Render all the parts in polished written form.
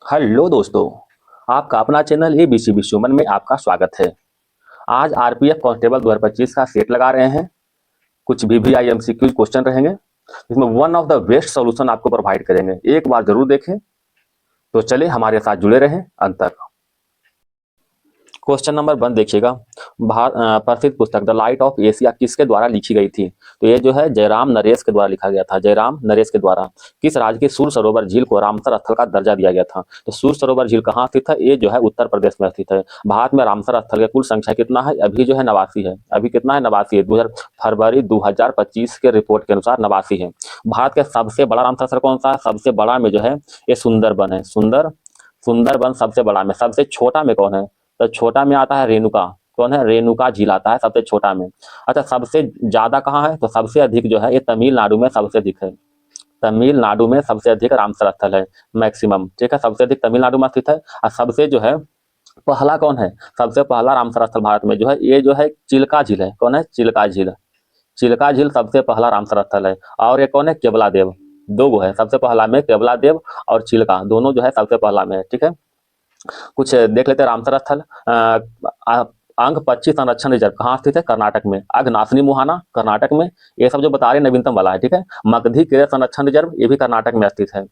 Hello दोस्तों। आपका अपना चैनल एबीसी विश्वमन में आपका स्वागत है। आज आरपीएफ कांस्टेबल 2025 का सेट लगा रहे हैं। कुछ वीवीआई एमसीक्यू क्वेश्चन रहेंगे, इसमें one of the best solution आपको प्रोवाइड करेंगे। एक बार जरूर देखें। तो चलिए हमारे साथ जुड़े रहें अंत तक। क्वेश्चन नंबर 1 देखिएगा। प्रसिद्ध पुस्तक द लाइट ऑफ एशिया किसके द्वारा लिखी गई थी? तो ये जो है जयराम नरेश के द्वारा लिखा गया था। जयराम नरेश के द्वारा। किस राज्य की सुर सरोवर झील को रामसर स्थल का दर्जा दिया गया था? तो सुर सरोवर झील कहाँ स्थित है? ये जो है उत्तर प्रदेश में स्थित है। भारत में रामसर स्थल की कुल संख्या कितना है? अभी जो है 89 है। अभी कितना है? 89 है। फरवरी 2025 के रिपोर्ट के अनुसार 89 है। भारत के सबसे बड़ा रामसर स्थल कौन सा है? सबसे बड़ा में जो है ये सुंदरबन है। सुंदरबन सबसे बड़ा में। सबसे छोटा में कौन है? तो छोटा में आता है रेणुका। कौन है? रेणुका झील आता है सबसे छोटा में। अच्छा, सबसे ज्यादा कहाँ है? तो सबसे अधिक जो है ये तमिलनाडु में सबसे अधिक है। तमिलनाडु में सबसे अधिक रामसर स्थल है मैक्सिमम। ठीक है, सबसे अधिक तमिलनाडु में स्थित है। और सबसे जो है पहला कौन है? सबसे पहला रामसर स्थल भारत में जो है ये जो है चिल्का झील है। कौन है? चिल्का झील। चिल्का झील सबसे पहला रामसर स्थल है। और ये कौन है? केवला देव। दो गो है सबसे पहला में, केवला देव और चिल्का, दोनों जो है सबसे पहला में है। ठीक है, कुछ देख लेते हैं। रामसर स्थल अंग पक्षी संरक्षण रिजर्व कहाँ स्थित है? कर्नाटक में। अघनाशिनी मुहाना कर्नाटक में। ये सब जो बता रहे नवीनतम वाला है। ठीक है, मगधी कीड़े संरक्षण रिजर्व ये भी कर्नाटक में स्थित है।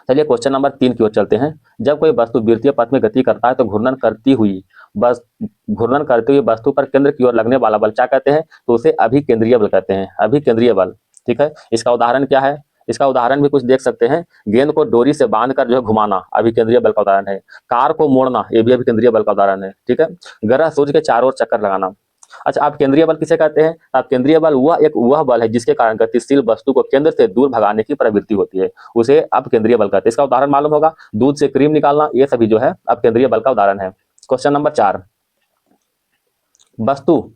चलिए क्वेश्चन नंबर 3 की ओर चलते हैं। जब कोई वस्तु वृत्तीय पथ में गति करता है तो घूर्णन करती हुई वस्तु पर केंद्र की ओर लगने वाला बल क्या कहते हैं? तो उसे अभिकेंद्रीय बल कहते हैं। अभिकेंद्रीय बल। ठीक है, इसका उदाहरण क्या है? इसका उदाहरण भी कुछ देख सकते हैं। गेंद को डोरी से बांधकर जो है घुमाना अभिकेंद्रीय बल का उदाहरण है। कार को मोड़ना ये भी अभिकेंद्रीय बल का उदाहरण है। ठीक है, ग्रह सूर्य के चारों ओर चक्कर लगाना। अच्छा, आप केंद्रीय बल किसे कहते हैं? आप केंद्रीय बल वह बल है जिसके कारण गतिशील वस्तु को केंद्र से दूर भगाने की प्रवृत्ति होती है, उसे अब केंद्रीय बल कहते हैं। इसका उदाहरण मालूम होगा, दूध से क्रीम निकालना, ये सभी जो है अब केंद्रीय बल का उदाहरण है। Question number 4। वस्तु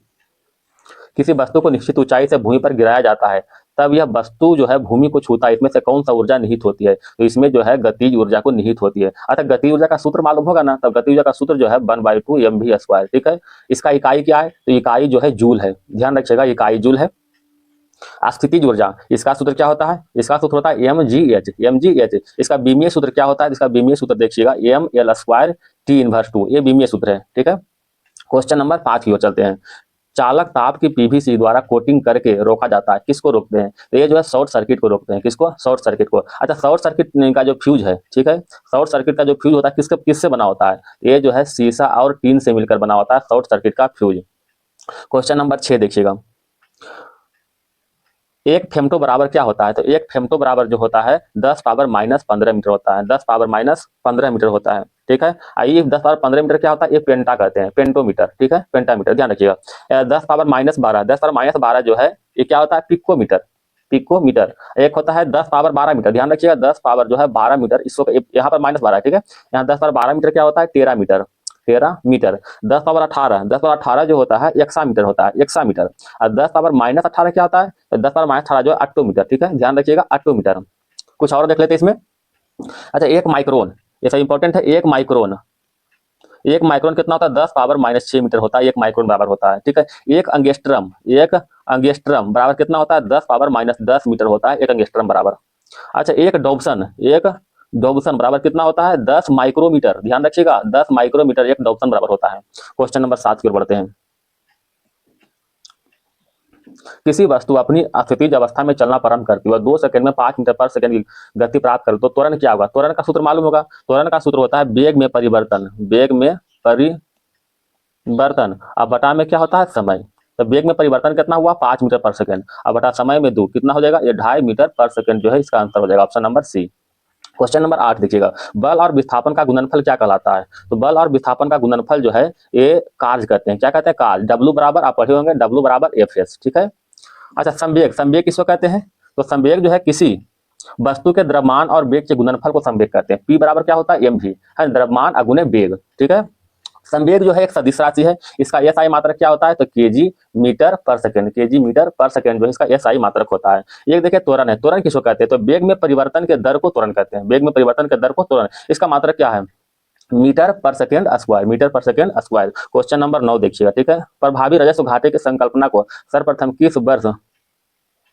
किसी वस्तु को निश्चित ऊंचाई से भूमि पर गिराया जाता है, तब यह वस्तु जो है भूमि को छूता है। इसमें से कौन सा ऊर्जा निहित होती है? तो इसमें जो है गतिज ऊर्जा को निहित होती है। अतः गति ऊर्जा का सूत्र मालूम होगा ना, तब गति ऊर्जा का सूत्र जो है 1/2 mv²। ठीक है, इसका इकाई क्या है? तो इकाई जो है जूल है। ध्यान रखिएगा, इकाई जूल है। स्थितिज ऊर्जा, इसका सूत्र क्या होता है? इसका सूत्र होता है mgh। इसका बीमीय सूत्र क्या होता है? इसका बीमीय सूत्र देखिएगा ml²T−2। ये बीमीय सूत्र है। ठीक है, क्वेश्चन नंबर 5 की ओर चलते हैं। चालक ताप की पीवीसी द्वारा कोटिंग करके रोका जाता है, किसको रोकते हैं? तो ये जो है शॉर्ट सर्किट को रोकते हैं। किसको? शॉर्ट सर्किट को। अच्छा, शॉर्ट सर्किट का जो फ्यूज है, ठीक है, शॉर्ट सर्किट का जो फ्यूज होता है किससे बना होता है? ये जो है शीशा और टीन से मिलकर बना होता है शॉर्ट सर्किट का फ्यूज। क्वेश्चन नंबर 6 देखिएगा। एक फेमटो बराबर क्या होता है? तो एक फेमटो बराबर जो होता है 10⁻−15 मीटर होता है। 10⁻−15 मीटर होता है। ठीक है, आइए 10⁻15 मीटर क्या होता है? ये पेंटा कहते हैं, पेंटोमीटर। ठीक है, पेंटामीटर। ध्यान रखिएगा। 10⁻−12, 10⁻12 जो है ये क्या होता है? पिकोमीटर। पिकोमीटर। एक होता है 10⁻12 मीटर। ध्यान रखिएगा, 10 पावर जो है 12 मीटर, इसको यहाँ पर -12। ठीक है, यहाँ 10⁻12 मीटर क्या होता है? 13 मीटर। 13 मीटर। 10⁻18, 10⁻18 जो होता है एक्सामीटर होता है, एक्सामीटर। और 10⁻−18 क्या होता है? तो 10⁻−18 जो है अट्टोमीटर। ठीक है, ध्यान रखिएगा, अट्टोमीटर। कुछ और देख लेते हैं इसमें। अच्छा, एक माइक्रोन, ये सब इंपॉर्टेंट है। एक माइक्रोन कितना होता है? 10⁻−6 मीटर होता है, एक माइक्रोन बराबर होता है। ठीक है, एक अंगेस्ट्रम बराबर कितना होता है? 10⁻−10 मीटर होता है एक अंगेस्ट्रम बराबर। अच्छा, एक डोबसन बराबर कितना होता है? 10 माइक्रोमीटर। ध्यान रखिएगा, 10 माइक्रोमीटर एक डोबसन बराबर होता है। क्वेश्चन नंबर 7 की ओर बढ़ते हैं। किसी वस्तु अपनी स्थितिज अवस्था में चलना प्रारंभ करती है और 2 सेकंड में 5 मीटर पर सेकंड की गति प्राप्त करे तो त्वरण क्या होगा? त्वरण का सूत्र मालूम होगा। त्वरण का सूत्र होता है वेग में परिवर्तन। वेग में परिवर्तन अब बटा में क्या होता है? समय। तो वेग में परिवर्तन कितना हुआ? 5 मीटर पर सेकंड। अब बटा समय में 2 कितना हो जाएगा? ये 2.5 मीटर पर सेकंड जो है इसका आंसर हो जाएगा option number C. Question number 8 देखिएगा। बल और विस्थापन का गुणनफल क्या कहलाता है? तो बल और विस्थापन का गुणनफल जो है ये कार्य कहते हैं। क्या कहते हैं? कार्य। W बराबर आप पढ़े होंगे, W बराबर Fs। ठीक है, अच्छा, संवेग, संवेग किसको कहते हैं? तो संवेग जो है किसी वस्तु के द्रव्यमान और वेग के गुणनफल को संवेग कहते हैं। P बराबर क्या होता है? mv है, द्रव्यमान अगुणे वेग। ठीक है, संवेग जो है एक सदिश राशि है। इसका एसआई मात्रक क्या होता है? तो केजी मीटर पर सेकंड। केजी मीटर पर सेकंड जो है इसका एसआई मात्रक होता है। एक देखिए त्वरण है। त्वरण किसको कहते हैं? तो वेग में परिवर्तन के दर को त्वरण कहते हैं। वेग में परिवर्तन के दर को त्वरण, इसका मात्रक क्या है? मीटर पर सेकंड स्क्वायर। मीटर पर सेकंड स्क्वायर। क्वेश्चन नंबर 9 देखिएगा। ठीक है, प्रभावी राजस्व घाटे की संकल्पना को सर्वप्रथम किस वर्ष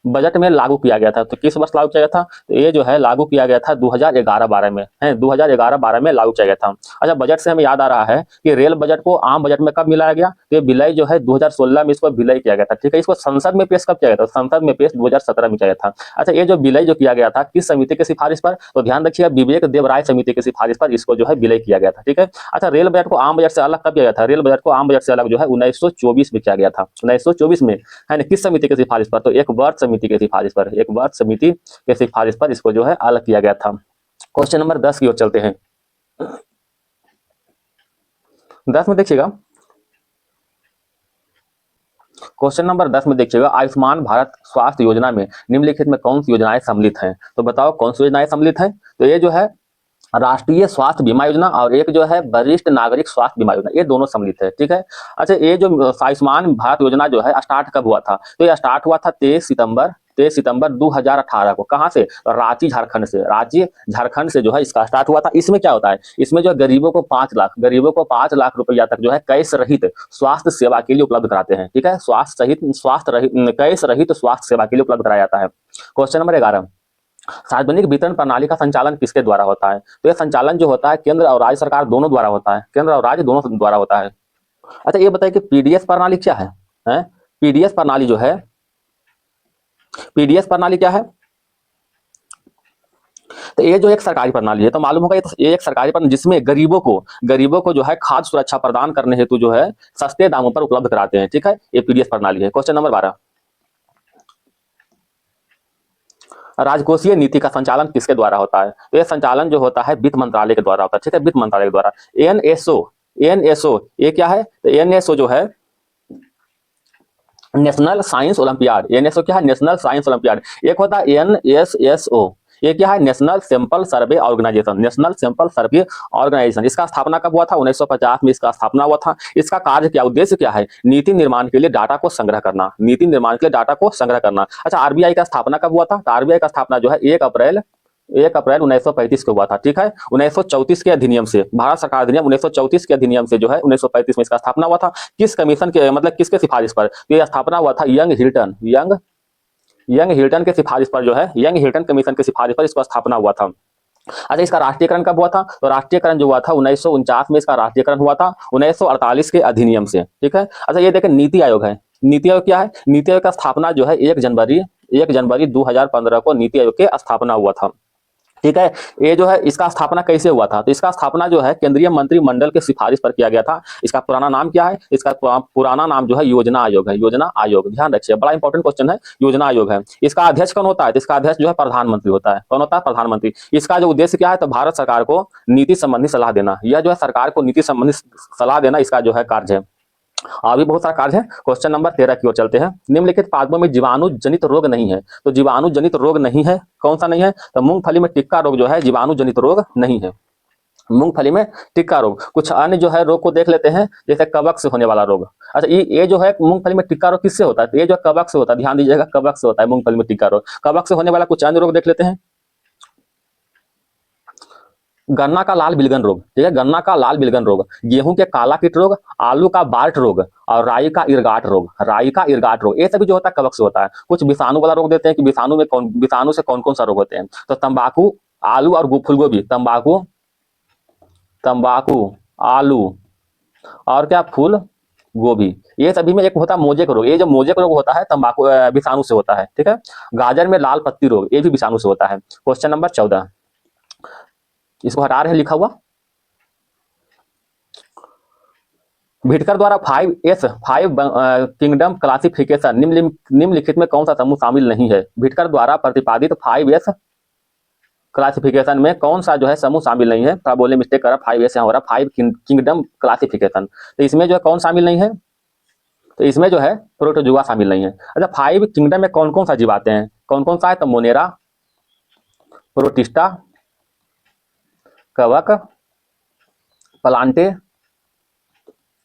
बजट में लागू किया गया था। तो किस वर्ष लागू किया गया था? तो ये जो है लागू किया गया था 2011-12 में, है 2011-12 में लागू किया गया था। अच्छा, बजट से हमें याद आ रहा है कि रेल बजट को आम बजट में कब मिलाया गया? तो ये विलय जो है 2016 में इसको विलय किया गया था। ठीक है, इसको संसद में पेश कब किया गया था? संसद में पेश 2017 में किया गया था। अच्छा, ये जो विलय जो किया गया था किस समिति की सिफारिश पर? तो ध्यान रखिए, विवेक देव राय समिति की सिफारिश पर इसको जो है विलय किया गया था। ठीक है। अच्छा, रेल बजट को आम बजट से अलग कब किया गया था? रेल बजट को आम बजट से अलग जो है 1924 में किया गया था। 1924 में, है ना, किस समिति की सिफारिश पर? तो एक वर्ष समिति की सिफारिश पर, एक वर्ष समिति की सिफारिश पर इसको जो है अलग किया गया था। क्वेश्चन नंबर 10 की ओर चलते हैं। 10 में देखिएगा, क्वेश्चन नंबर 10 में देखिएगा, आयुष्मान भारत स्वास्थ्य योजना में निम्नलिखित में कौन सी योजनाएं सम्मिलित हैं? तो बताओ कौन सी योजनाएं सम्मिलित हैं? तो ये जो है राष्ट्रीय स्वास्थ्य बीमा योजना और एक जो है वरिष्ठ नागरिक स्वास्थ्य बीमा योजना, ये दोनों सम्मिलित है। ठीक है। अच्छा, ये जो आयुष्मान भारत योजना जो है स्टार्ट कब हुआ था? तो ये स्टार्ट हुआ था 23 सितंबर 2018 को। कहां से? रांची झारखंड से। रांची झारखंड से जो है इसका स्टार्ट हुआ था। इसमें क्या होता है? इसमें जो है गरीबों को 5 लाख रुपया तक जो है कैश रहित स्वास्थ्य सेवा के लिए उपलब्ध कराते हैं। ठीक है, कैश रहित स्वास्थ्य सेवा के लिए उपलब्ध कराया जाता है। क्वेश्चन नंबर 11, सार्वजनिक वितरण प्रणाली का संचालन किसके द्वारा होता है? तो यह संचालन जो होता है केंद्र और राज्य सरकार दोनों द्वारा होता है। केंद्र और राज्य दोनों द्वारा होता है। अच्छा, ये बताइए कि पीडीएस प्रणाली क्या है? पीडीएस प्रणाली जो है, पीडीएस प्रणाली क्या है? तो ये जो एक सरकारी प्रणाली है, तो मालूम होगा ये एक सरकारी प्रणाली जिसमें गरीबों को जो है खाद्य सुरक्षा प्रदान करने हेतु जो है सस्ते दामों पर उपलब्ध कराते हैं। ठीक है, ये पीडीएस प्रणाली है। क्वेश्चन नंबर 12, राजकोषीय नीति का संचालन किसके द्वारा होता है? तो यह संचालन जो होता है वित्त मंत्रालय के द्वारा होता है। ठीक है, वित्त मंत्रालय के द्वारा। एनएसओ ये क्या है? तो एनएसओ जो है नेशनल साइंस ओलंपियाड। एनएसओ क्या है? National science olympiad. एक होता है एनएसएसओ, ये क्या है? National sample survey organisation. National sample survey organisation, इसका स्थापना कब हुआ था? 1950 में इसका स्थापना हुआ था। इसका कार्य क्या, उद्देश्य क्या है? नीति निर्माण के लिए डाटा को संग्रह करना। नीति निर्माण के लिए डाटा को संग्रह करना। अच्छा, आरबीआई का स्थापना कब हुआ था? तो आरबीआई का स्थापना जो है 1 अप्रैल 1935 को हुआ था। ठीक है, 1934 के अधिनियम से, भारत सरकार अधिनियम 1934 के अधिनियम से जो है 1935 में इसका स्थापना हुआ था। किस कमीशन के, मतलब किसके सिफारिश पर? तो यह स्थापना हुआ था यंग हिल्टन के सिफारिश पर, जो है यंग हिल्टन कमीशन के सिफारिश पर इसका स्थापना हुआ था। अच्छा, इसका राष्ट्रीयकरण कब हुआ था? तो राष्ट्रीयकरण जो हुआ था 1949 में इसका राष्ट्रीयकरण हुआ था 1948 के अधिनियम से। ठीक है। अच्छा, ये देखें नीति आयोग है। नीति आयोग क्या है? नीति आयोग का स्थापना जो है 1 जनवरी 2015 को नीति आयोग के स्थापना हुआ था। ठीक है, ये जो है इसका स्थापना कैसे हुआ था? तो इसका स्थापना जो है केंद्रीय मंत्रिमंडल के सिफारिश पर किया गया था। इसका पुराना नाम क्या है? इसका पुराना नाम जो है योजना आयोग है। योजना आयोग, ध्यान रखिए, बड़ा इंपॉर्टेंट क्वेश्चन है। योजना आयोग है। इसका अध्यक्ष कौन होता है? तो इसका अध्यक्ष जो है प्रधानमंत्री होता है। कौन होता है? प्रधानमंत्री। इसका जो उद्देश्य क्या है? तो भारत सरकार को नीति संबंधी सलाह देना। यह जो है सरकार को नीति संबंधी सलाह देना इसका जो है कार्य है। और भी बहुत सारा कार्य है। क्वेश्चन नंबर 13 की ओर चलते हैं। निम्नलिखित पादपों में जीवाणु जनित रोग नहीं है। तो जीवाणु जनित रोग नहीं है, कौन सा नहीं है? तो मूंगफली में टिक्का रोग जो है जीवाणु जनित रोग नहीं है। मूंगफली में टिक्का रोग। कुछ अन्य जो है रोग को देख लेते हैं, जैसे कवक से होने वाला रोग। अच्छा, ये जो है मूंगफली में टिक्का रोग किससे होता है? तो ये जो कवक से होता है, ध्यान दीजिएगा, कवक से होता है मूंगफली में टिक्का रोग। कवक से होने वाला कुछ अन्य रोग देख लेते हैं। गन्ना का लाल बिलगन रोग। ठीक है, गन्ना का लाल बिलगन रोग, गेहूं के काला कीट रोग, आलू का बार्ट रोग और राई का इरगाट रोग, ये सभी जो होता है कवक से होता है। कुछ विषाणु वाला रोग देते हैं कि विषाणु से कौन कौन सा रोग होते हैं। तो तंबाकू, आलू और फूलगोभी। तंबाकू, आलू और क्या, फूल गोभी, ये सभी में एक होता है मोजेक रोग। ये जो मोजेक रोग होता है तंबाकू विषाणु से होता है। ठीक है, गाजर में लाल पत्ती रोग, ये भी विषाणु से होता है। क्वेश्चन नंबर 14, इसको हटा रहे हैं लिखा हुआ। भिटकर द्वारा 5 किंगडम क्लासिफिकेशन निम्नलिखित में कौन सा समूह शामिल नहीं है? भिटकर द्वारा प्रतिपादित 5S क्लासिफिकेशन में कौन सा जो है समूह शामिल नहीं है? थोड़ा बोले मिस्टेक करा, 5S यहाँ हो रहा, 5 किंगडम क्लासिफिकेशन। तो इसमें जो है कौन शामिल नहीं है? तो इसमें जो है प्रोटोजुआ शामिल नहीं है। अच्छा, 5 किंगडम में कौन कौन सा जीव आते हैं? कौन कौन सा है? तो मोनेरा, प्रोटिस्टा, कवक, प्लांटे,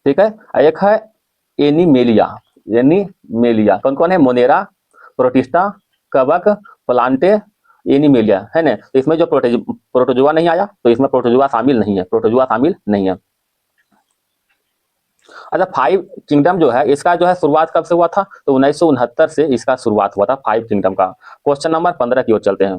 ठीक है, एक है एनीमेलिया। कौन कौन है? मोनेरा, प्रोटिस्टा, कवक, प्लांटे, एनीमेलिया, है ना। तो इसमें जो प्रोटोजुआ नहीं आया, तो इसमें प्रोटोजुआ शामिल नहीं है। अच्छा, 5 किंगडम जो है इसका जो है शुरुआत कब से हुआ था? तो 1969 से इसका शुरुआत हुआ था 5 किंगडम का। क्वेश्चन नंबर 15 की ओर चलते हैं।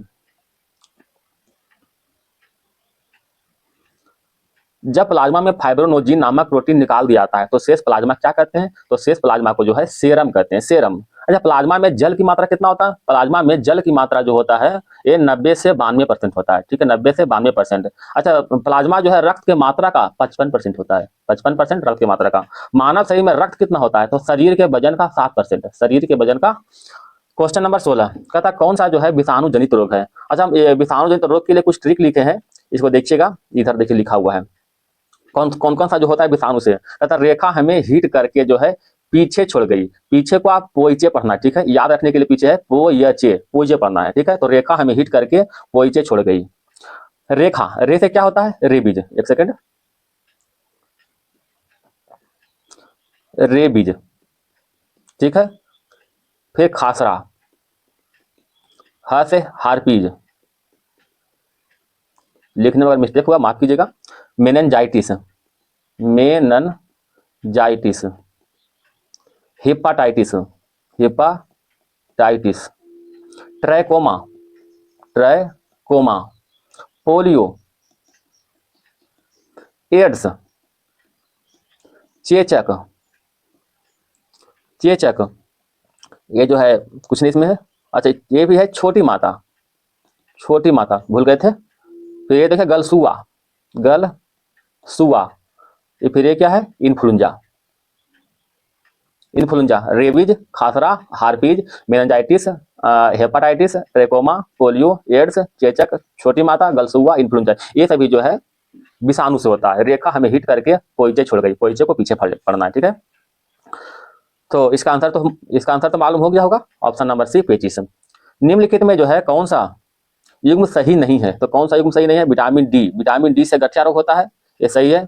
जब प्लाज्मा में फाइब्रोनोजिन नामक प्रोटीन निकाल दिया जाता है तो शेष प्लाज्मा क्या कहते हैं? तो शेष प्लाज्मा को जो है सेरम कहते हैं, सेरम। अच्छा, प्लाज्मा में जल की मात्रा कितना होता है? प्लाज्मा में जल की मात्रा जो होता है ये 90 से 92% होता है, ठीक है, 90 से 92%। अच्छा, प्लाज्मा जो है रक्त के मात्रा का 55% होता है, 55% रक्त की मात्रा का। मानव शरीर में रक्त कितना होता है? तो शरीर के वजन का 7% है, शरीर के वजन का। क्वेश्चन नंबर 16 कहता कौन सा जो है विषाणु जनित रोग है? अच्छा, हम विषाणु जनित रोग के लिए कुछ ट्रिक लिखे हैं, इसको देखिएगा, इधर देखिए लिखा हुआ है। कौन कौन सा जो होता है विषाणु से? कहता रेखा हमें हिट करके जो है पीछे छोड़ गई। पीछे को आप पोइचे पढ़ना, ठीक है, याद रखने के लिए पीछे है पोयचे, पोइचे पढ़ना है, ठीक है। तो रेखा हमें हिट करके पोइचे छोड़ गई। रेखा, रे से क्या होता है? रेबीज, एक सेकंड, रेबीज, ठीक है। फिर खासरा, ह से हार्पीज, लिखने में अगर मिस्टेक हुआ माफ कीजिएगा। Meningitis, meningitis, hepatitis, hepatitis, trachoma, trachoma, polio, AIDS, चेचक, चेचक, ये जो है कुछ नहीं इसमें है। अच्छा, ये भी है छोटी माता, छोटी माता भूल गए थे। तो ये देखिए गलसुआ, गलसुआ। ये फिर ये क्या है? इन्फ्लुएंजा, इन्फ्लुएंजा, रेबीज, खासरा, herpes, meningitis, hepatitis, trachoma, polio, AIDS, चेचक, छोटी माता, गलसुआ, इन्फ्लुएंजा, ये सभी जो है विषाणु से होता है। रेखा हमें हिट करके पोइचे छोड़ गई, पोइचे को पीछे पड़ना है, ठीक है। तो इसका आंसर तो मालूम हो गया होगा, ऑप्शन नंबर सी पेचिस। निम्नलिखित में जो है कौन सा युग्म सही नहीं है? तो कौन सा युग्म सही नहीं है? विटामिन डी, विटामिन डी से गठिया रोग होता है, ये सही है।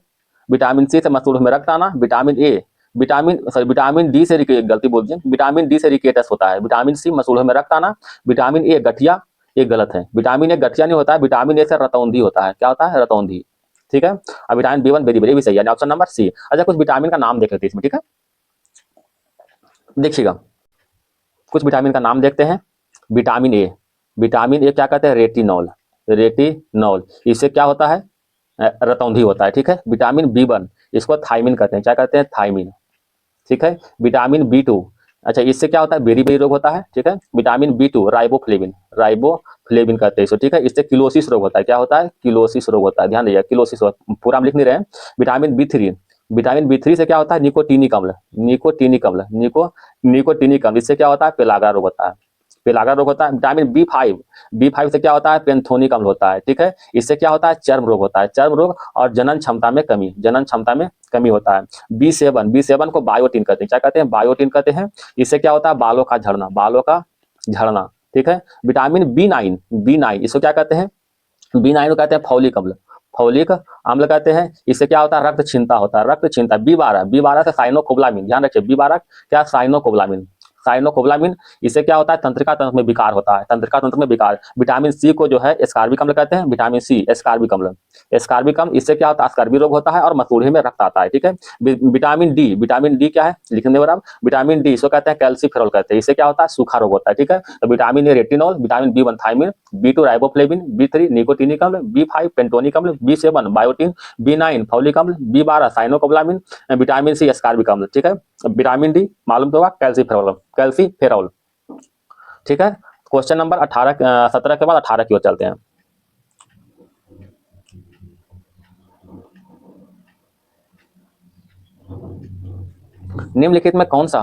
विटामिन सी से मसूड़ों में रक्त आना। विटामिन ए, विटामिन डी से गलती बोल दी, विटामिन डी से रिकेटस होता है। विटामिन सी मसूड़ों में रक्त आना। विटामिन ए गठिया, ये गलत है। विटामिन ए गठिया नहीं होता है, विटामिन ए से रतौंधी होता है। क्या होता है? रतौंधी, ठीक है। अब विटामिन B1 वेरी वेरी भी सही है, ऑप्शन नंबर सी। अच्छा, कुछ विटामिन का नाम देख लेते हैं इसमें, ठीक है, देखिएगा। कुछ विटामिन का नाम देखते हैं। विटामिन ए, विटामिन ए क्या कहते हैं? रेटिनॉल, रेटिनॉल, इससे क्या होता है? रतौंधी होता है, ठीक है। विटामिन B1, इसको थायमिन कहते हैं, क्या कहते हैं? थायमिन, ठीक है। विटामिन B2, अच्छा, इससे क्या होता है? बेरी बेरी रोग होता है, ठीक है। विटामिन B2 राइबोफ्लेविन, राइबोफ्लेविन कहते हैं इसको, ठीक है। इससे किलोसिस रोग होता है। क्या होता है? किलोसिस रोग होता है, ध्यान दीजिए, किलोसिस रोग, पूरा हम लिख नहीं रहे हैं। विटामिन B3, विटामिन B3 से क्या होता है? निकोटीनिक अम्ल, निकोटीनिक अम्ल, निकोटीनिक अम्ल, इससे क्या होता है? पेलागा रोग होता है, पेलागा रोग होता है। विटामिन B5, B5 से क्या होता है? पेंथोनिक अम्ल होता है, ठीक है। इससे क्या होता है? चर्म रोग होता है, चर्म रोग और जनन क्षमता में कमी, जनन क्षमता में कमी होता है। B7 को बायोटिन कहते हैं, क्या कहते हैं? बायोटिन कहते हैं। इससे क्या होता है? बालों का झड़ना, बालों का झड़ना, ठीक है। विटामिन B9, इसको क्या कहते हैं? B9 को कहते हैं फौलिक अम्ल, फौलिक अम्ल कहते हैं। इससे क्या होता है? रक्त क्षीणता होता है, रक्त क्षीणता। B12 से साइनोकोब्लामिन, ध्यान रखिए, B12 क्या? साइनोकोब्लामिन, साइनोकोब्लामिन, इससे क्या होता है? तंत्रिका तंत्र में विकार होता है, तंत्रिका तंत्र में विकार। विटामिन सी को जो है एस्कार्बिक अम्ल कहते हैं, विटामिन सी एस्कार्बिक अम्ल, एस्कार्बिक अम्ल, इससे क्या होता है? स्कर्वी रोग होता है और मसूड़े में रक्त आता है, ठीक है। विटामिन डी क्या है? लिखने बराबर, विटामिन डी इसको कहते हैं कैल्सीफेरॉल कहते हैं। इससे क्या होता है? सूखा रोग होता है, ठीक है। तो vitamin A retinol, vitamin B1 thiamine, B2 riboflavin, B3 nicotinic अम्ल, B5 पेंटोनिक अम्ल, B7 बायोटिन, B9 फौलिक अम्ल, B12 साइनोकोब्लामिन, विटामिन सी एस्कार्बिक अम्ल, ठीक है। विटामिन डी मालूम तो होगा कैल्सीफेरॉल, कैल्सीफेरॉल, ठीक है। क्वेश्चन नंबर 17 के बाद 18 की ओर चलते हैं। निम्नलिखित में कौन सा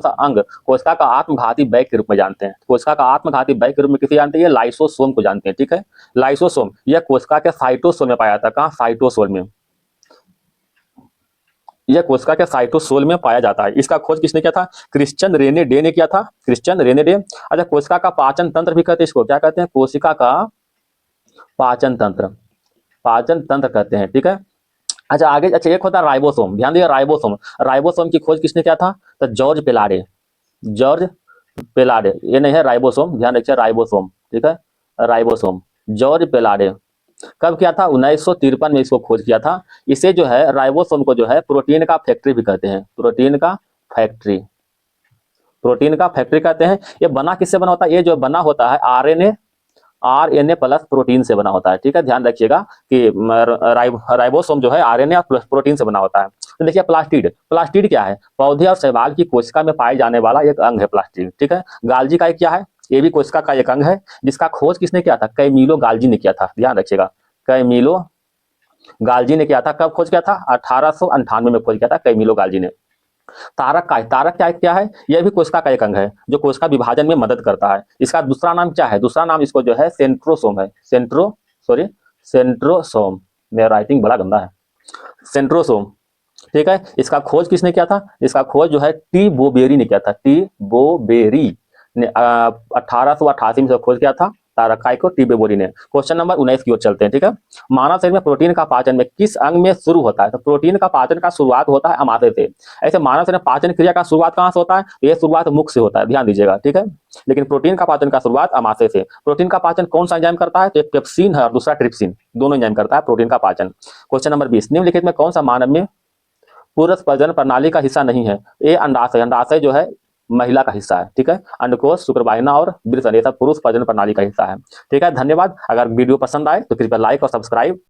अंग कोशिका का आत्मघाती बैग के रूप में जानते हैं? कोशिका का आत्मघाती बैग के रूप में किसे जानते हैं? ये लाइसोसोम को जानते हैं, ठीक है। लाइसोसोम यह कोशिका के साइटोसोल में पाया जाता है। कहाँ? साइटोसोल में, यह कोशिका के साइटोसोल में पाया जाता है। इसका खोज किसने किया था? क्रिश्चियन रेने डे ने किया था, क्रिश्चियन रेने डे। अच्छा, कोशिका का पाचन तंत्र भी कहते हैं इसको, क्या कहते हैं? कोशिका का पाचन तंत्र, पाचन तंत्र कहते हैं, ठीक है। अच्छा, आगे, अच्छा, एक होता है राइबोसोम, ध्यान दिया, राइबोसोम, राइबोसोम की खोज किसने किया था? तो जॉर्ज पेलाडे, जॉर्ज पेलाडे, ये नहीं है राइबोसोम, ध्यान रखिए, राइबोसोम, ठीक है, राइबोसोम, जॉर्ज पेलाडे, कब किया था? 1953 में इसको खोज किया था। इसे जो है राइबोसोम को जो है प्रोटीन का फैक्ट्री भी कहते हैं, प्रोटीन का फैक्ट्री, प्रोटीन का फैक्ट्री कहते हैं। ये बना किससे बना होता है? ये जो बना होता है आरएनए प्लस प्रोटीन से बना होता है। ठीक है, ध्यान रखिएगा कि राइबोसोम जो है आरएनए और प्लस प्रोटीन से बना होता है। तो देखिए प्लास्टिड, प्लास्टिड क्या है? पौधे और शैवाल की कोशिका में पाए जाने वाला एक अंग है प्लास्टिड। ठीक है, गाल्जी का एक क्या है? ये भी कोशिका का एक अंग है, जिसका खोज किसने किया था? कैमिलो गाल्जी ने किया था। ध्यान रखिएगा, कैमिलो गाल्जी ने किया था। कब खोज किया था? 1898 में खोज किया था कैमिलो गाल्जी ने। तारक का है, तारक क्या है? यह भी कोशिका का एक अंग है जो कोशिका विभाजन में मदद करता है। इसका दूसरा नाम क्या है? दूसरा नाम इसको जो है सेंट्रोसोम है, सेंट्रोसोम। मेरा राइटिंग बड़ा गंदा है, सेंट्रोसोम। ठीक है, इसका खोज किसने किया था? इसका खोज जो है टी बोबेरी ने किया था, टी बोबेरी ने 1888 में इसका खोज किया था तारकाई को, टी बोबेरी ने। क्वेश्चन नंबर 19 की ओर चलते हैं। ठीक है, मानव शरीर में प्रोटीन का पाचन में किस अंग में शुरू होता है? तो प्रोटीन का पाचन का शुरुआत होता है अमाशय से। ऐसे मानव शरीर में पाचन क्रिया का शुरुआत कहां से होता है? यह शुरुआत मुख से होता है, ध्यान दीजिएगा। ठीक है, लेकिन प्रोटीन का पाचन का शुरुआत अमाशय से। प्रोटीन का पाचन कौन सा एंजाइम करता है? तो एक पेप्सिन है और दूसरा ट्रिप्सिन, दोनों एंजाइम करता है प्रोटीन का पाचन। क्वेश्चन नंबर 20, निम्नलिखित में कौन सा मानव में पुरुष प्रजनन प्रणाली का हिस्सा नहीं है? ये अंडाशय, अंडाशय जो है महिला का हिस्सा है। ठीक है, अंडकोश, शुक्रवाहिनी और वृषण ये सब पुरुष प्रजनन प्रणाली का हिस्सा है। ठीक है, धन्यवाद। अगर वीडियो पसंद आए तो कृपया लाइक और सब्सक्राइब